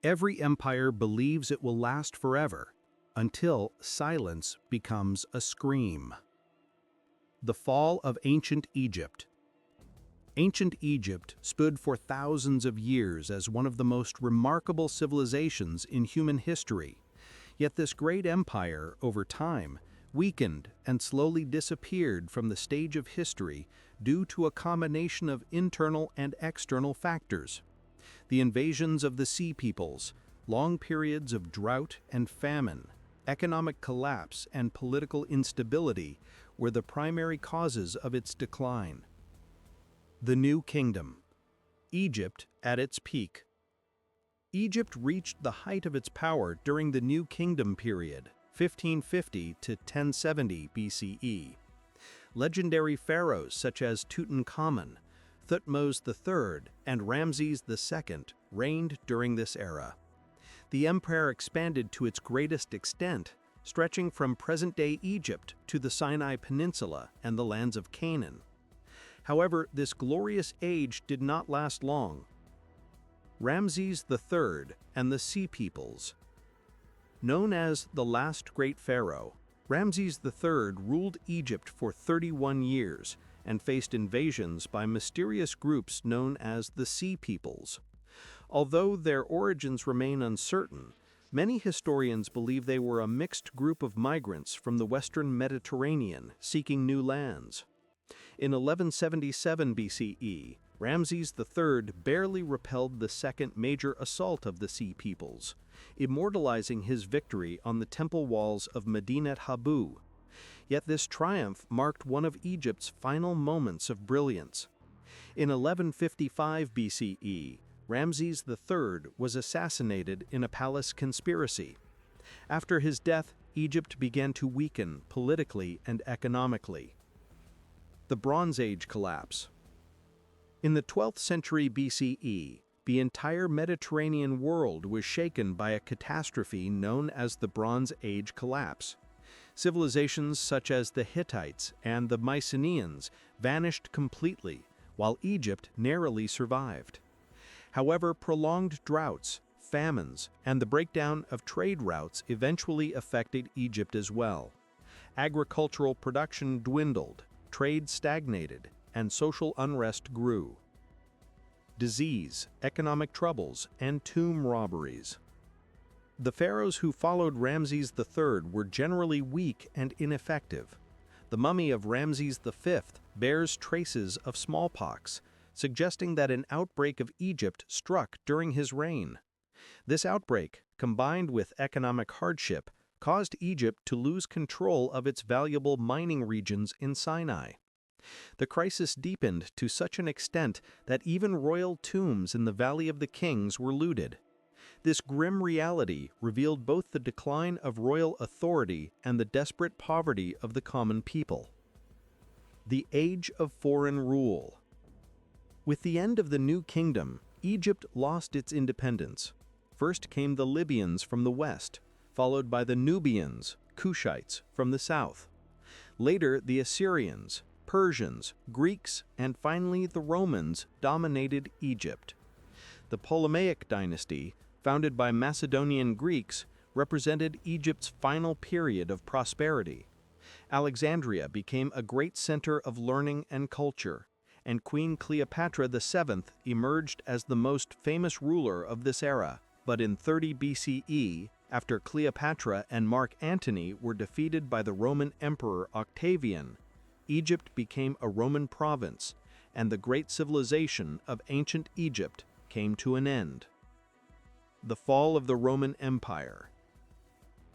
Every empire believes it will last forever, until silence becomes a scream. The fall of ancient Egypt. Ancient Egypt stood for thousands of years as one of the most remarkable civilizations in human history. Yet this great empire, over time, weakened and slowly disappeared from the stage of history due to a combination of internal and external factors. The invasions of the Sea Peoples, long periods of drought and famine, economic collapse and political instability were the primary causes of its decline. The New Kingdom. Egypt at its peak. Egypt reached the height of its power during the New Kingdom period, 1550 to 1070 BCE. Legendary pharaohs such as Tutankhamun, Thutmose III, and Ramses II reigned during this era. The empire expanded to its greatest extent, stretching from present-day Egypt to the Sinai Peninsula and the lands of Canaan. However, this glorious age did not last long. Ramses III and the Sea Peoples. Known as the last great pharaoh, Ramses III ruled Egypt for 31 years and faced invasions by mysterious groups known as the Sea Peoples. Although their origins remain uncertain, many historians believe they were a mixed group of migrants from the western Mediterranean seeking new lands. In 1177 BCE, Ramses III barely repelled the second major assault of the Sea Peoples, immortalizing his victory on the temple walls of Medinet Habu. Yet this triumph marked one of Egypt's final moments of brilliance. In 1155 BCE, Ramses III was assassinated in a palace conspiracy. After his death, Egypt began to weaken politically and economically. The Bronze Age collapse. In the 12th century BCE, the entire Mediterranean world was shaken by a catastrophe known as the Bronze Age collapse. Civilizations such as the Hittites and the Mycenaeans vanished completely, while Egypt narrowly survived. However, prolonged droughts, famines, and the breakdown of trade routes eventually affected Egypt as well. Agricultural production dwindled, trade stagnated, and social unrest grew. Disease, economic troubles, and tomb robberies. The pharaohs who followed Ramses III were generally weak and ineffective. The mummy of Ramses V bears traces of smallpox, suggesting that an outbreak of Egypt struck during his reign. This outbreak, combined with economic hardship, caused Egypt to lose control of its valuable mining regions in Sinai. The crisis deepened to such an extent that even royal tombs in the Valley of the Kings were looted. This grim reality revealed both the decline of royal authority and the desperate poverty of the common people. The Age of Foreign Rule. With the end of the New Kingdom, Egypt lost its independence. First came the Libyans from the west, followed by the Nubians, Kushites, from the south. Later, the Assyrians, Persians, Greeks, and finally the Romans dominated Egypt. The Ptolemaic dynasty, founded by Macedonian Greeks, represented Egypt's final period of prosperity. Alexandria became a great center of learning and culture, and Queen Cleopatra VII emerged as the most famous ruler of this era. But in 30 BCE, after Cleopatra and Mark Antony were defeated by the Roman Emperor Octavian, Egypt became a Roman province, and the great civilization of ancient Egypt came to an end. The fall of the Roman Empire.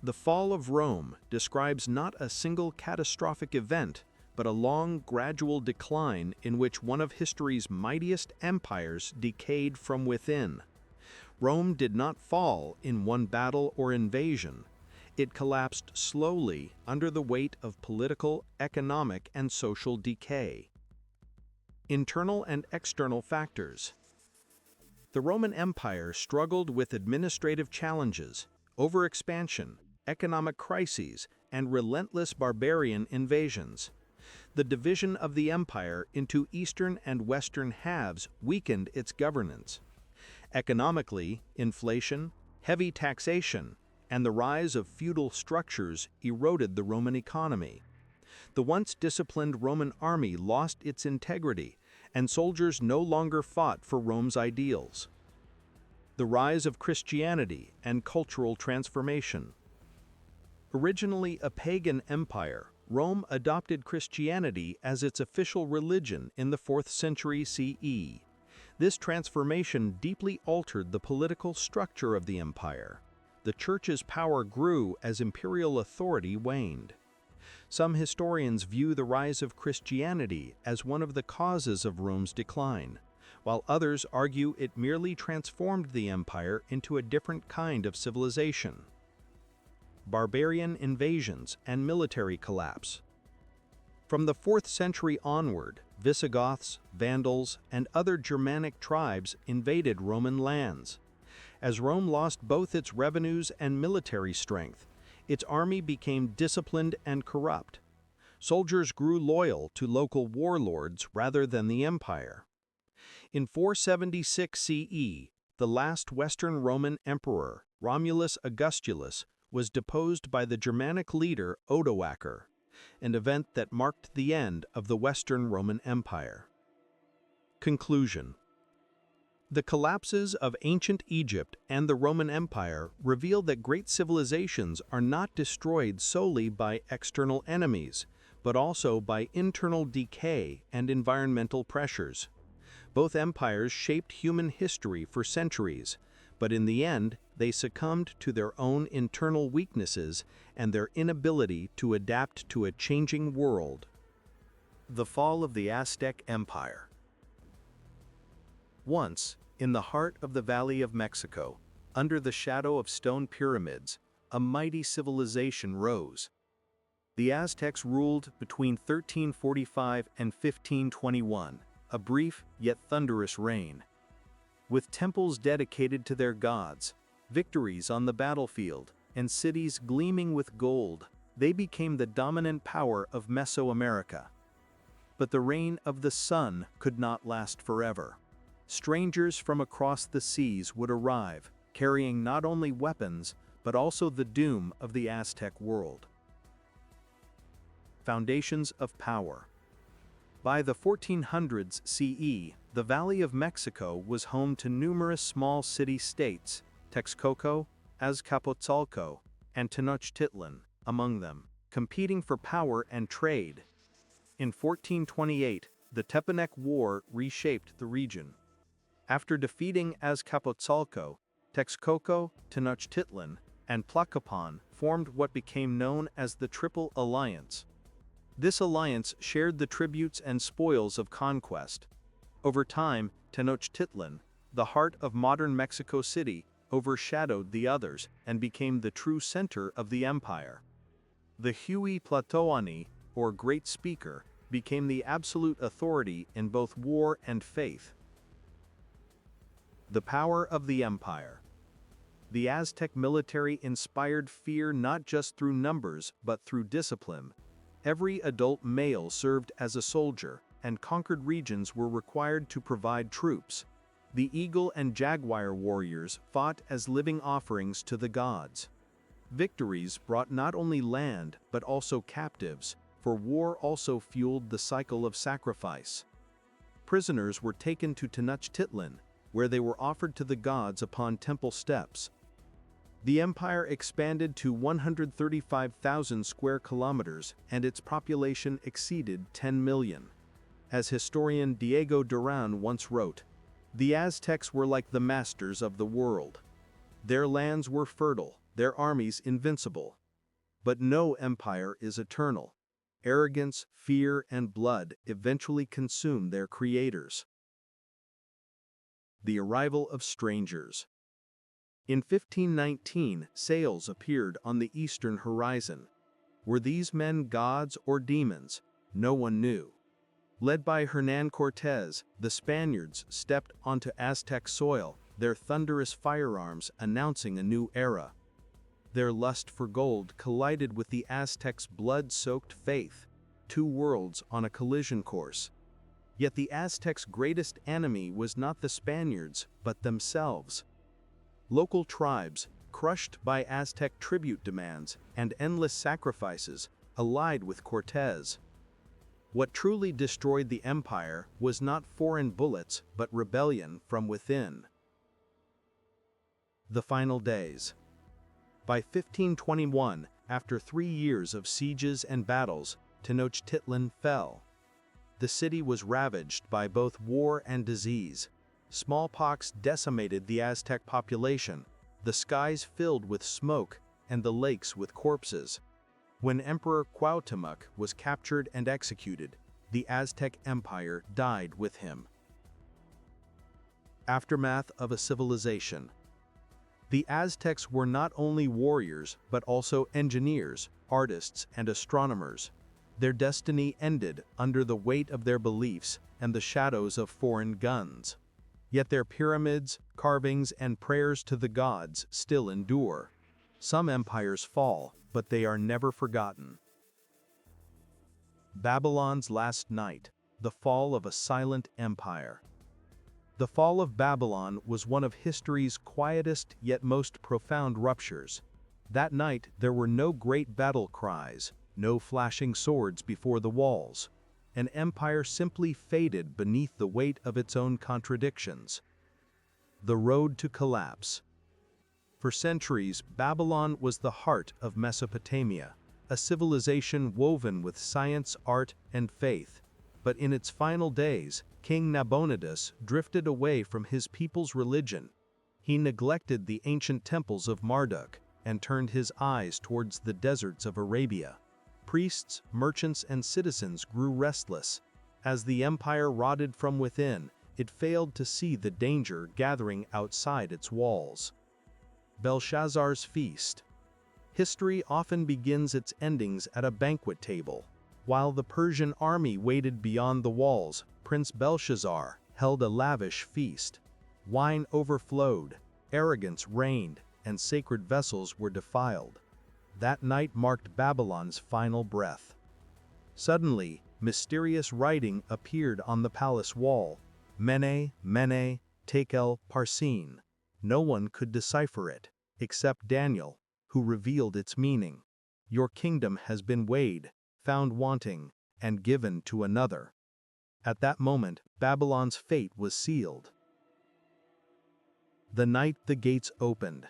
The fall of Rome describes not a single catastrophic event, but a long, gradual decline in which one of history's mightiest empires decayed from within. Rome did not fall in one battle or invasion. It collapsed slowly under the weight of political, economic, and social decay. Internal and external factors. The Roman Empire struggled with administrative challenges, overexpansion, economic crises, and relentless barbarian invasions. The division of the empire into eastern and western halves weakened its governance. Economically, inflation, heavy taxation, and the rise of feudal structures eroded the Roman economy. The once disciplined Roman army lost its integrity, and soldiers no longer fought for Rome's ideals. The rise of Christianity and cultural transformation. Originally a pagan empire, Rome adopted Christianity as its official religion in the 4th century CE. This transformation deeply altered the political structure of the empire. The church's power grew as imperial authority waned. Some historians view the rise of Christianity as one of the causes of Rome's decline, while others argue it merely transformed the empire into a different kind of civilization. Barbarian invasions and military collapse. From the 4th century onward, Visigoths, Vandals, and other Germanic tribes invaded Roman lands. As Rome lost both its revenues and military strength, its army became disciplined and corrupt. Soldiers grew loyal to local warlords rather than the empire. In 476 CE, the last Western Roman emperor, Romulus Augustulus, was deposed by the Germanic leader Odoacer, an event that marked the end of the Western Roman Empire. Conclusion. The collapses of ancient Egypt and the Roman Empire reveal that great civilizations are not destroyed solely by external enemies, but also by internal decay and environmental pressures. Both empires shaped human history for centuries, but in the end, they succumbed to their own internal weaknesses and their inability to adapt to a changing world. The fall of the Aztec Empire. Once, in the heart of the Valley of Mexico, under the shadow of stone pyramids, a mighty civilization rose. The Aztecs ruled between 1345 and 1521, a brief yet thunderous reign. With temples dedicated to their gods, victories on the battlefield, and cities gleaming with gold, they became the dominant power of Mesoamerica. But the reign of the sun could not last forever. Strangers from across the seas would arrive, carrying not only weapons, but also the doom of the Aztec world. Foundations of power. By the 1400s CE, the Valley of Mexico was home to numerous small city-states, Texcoco, Azcapotzalco, and Tenochtitlan, among them, competing for power and trade. In 1428, the Tepanec War reshaped the region. After defeating Azcapotzalco, Texcoco, Tenochtitlan, and Tlacopan formed what became known as the Triple Alliance. This alliance shared the tributes and spoils of conquest. Over time, Tenochtitlan, the heart of modern Mexico City, overshadowed the others and became the true center of the empire. The Huey-Tlatoani, or Great Speaker, became the absolute authority in both war and faith. The power of the empire. The Aztec military inspired fear not just through numbers but through discipline. Every adult male served as a soldier, and conquered regions were required to provide troops. The eagle and jaguar warriors fought as living offerings to the gods. Victories brought not only land but also captives, for war also fueled the cycle of sacrifice. Prisoners were taken to Tenochtitlan, where they were offered to the gods upon temple steps. The empire expanded to 135,000 square kilometers, and its population exceeded 10 million. As historian Diego Duran once wrote, "The Aztecs were like the masters of the world. Their lands were fertile, their armies invincible. But no empire is eternal. Arrogance, fear, and blood eventually consume their creators." The arrival of strangers. In 1519, sails appeared on the eastern horizon. Were these men gods or demons? No one knew. Led by Hernán Cortés, the Spaniards stepped onto Aztec soil, their thunderous firearms announcing a new era. Their lust for gold collided with the Aztecs' blood-soaked faith, two worlds on a collision course. Yet the Aztecs' greatest enemy was not the Spaniards, but themselves. Local tribes, crushed by Aztec tribute demands and endless sacrifices, allied with Cortés. What truly destroyed the empire was not foreign bullets, but rebellion from within. The final days. By 1521, after 3 years of sieges and battles, Tenochtitlan fell. The city was ravaged by both war and disease. Smallpox decimated the Aztec population, the skies filled with smoke, and the lakes with corpses. When Emperor Cuauhtémoc was captured and executed, the Aztec Empire died with him. Aftermath of a civilization. The Aztecs were not only warriors, but also engineers, artists, and astronomers. Their destiny ended under the weight of their beliefs and the shadows of foreign guns. Yet their pyramids, carvings, and prayers to the gods still endure. Some empires fall, but they are never forgotten. Babylon's last night, the fall of a silent empire. The fall of Babylon was one of history's quietest yet most profound ruptures. That night there were no great battle cries, no flashing swords before the walls. An empire simply faded beneath the weight of its own contradictions. The road to collapse. For centuries, Babylon was the heart of Mesopotamia, a civilization woven with science, art, and faith. But in its final days, King Nabonidus drifted away from his people's religion. He neglected the ancient temples of Marduk and turned his eyes towards the deserts of Arabia. Priests, merchants, and citizens grew restless. As the empire rotted from within, it failed to see the danger gathering outside its walls. Belshazzar's Feast. History often begins its endings at a banquet table. While the Persian army waited beyond the walls, Prince Belshazzar held a lavish feast. Wine overflowed, arrogance reigned, and sacred vessels were defiled. That night marked Babylon's final breath. Suddenly, mysterious writing appeared on the palace wall. Mene, Mene, Tekel, Parsin. No one could decipher it, except Daniel, who revealed its meaning. Your kingdom has been weighed, found wanting, and given to another. At that moment, Babylon's fate was sealed. The night the gates opened.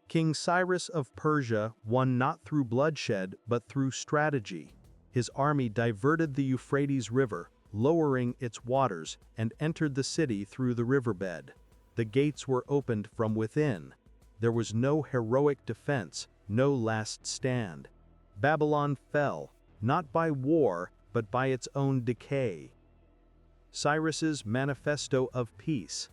King Cyrus of Persia won not through bloodshed but through strategy. His army diverted the Euphrates River, lowering its waters, and entered the city through the riverbed. The gates were opened from within. There was no heroic defense, no last stand. Babylon fell, not by war, but by its own decay. Cyrus's Manifesto of Peace.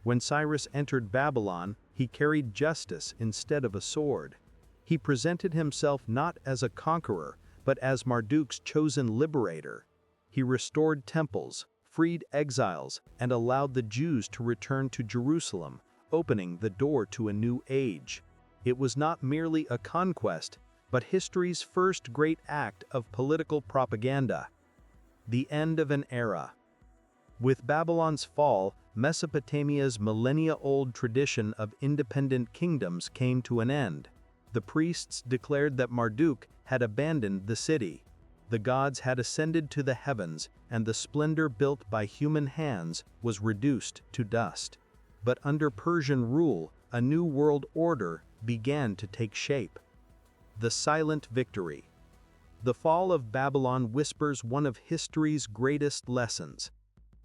When Cyrus entered Babylon, he carried justice instead of a sword. He presented himself not as a conqueror, but as Marduk's chosen liberator. He restored temples, freed exiles, and allowed the Jews to return to Jerusalem, opening the door to a new age. It was not merely a conquest, but history's first great act of political propaganda. The end of an era. With Babylon's fall, Mesopotamia's millennia-old tradition of independent kingdoms came to an end. The priests declared that Marduk had abandoned the city. The gods had ascended to the heavens, and the splendor built by human hands was reduced to dust. But under Persian rule, a new world order began to take shape. The silent victory. The fall of Babylon whispers one of history's greatest lessons.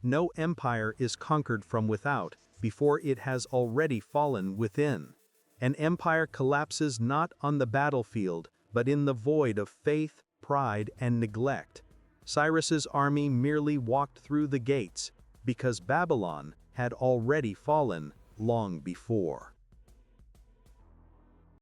No empire is conquered from without before it has already fallen within. An empire collapses not on the battlefield, but in the void of faith, pride, and neglect. Cyrus's army merely walked through the gates, because Babylon had already fallen long before.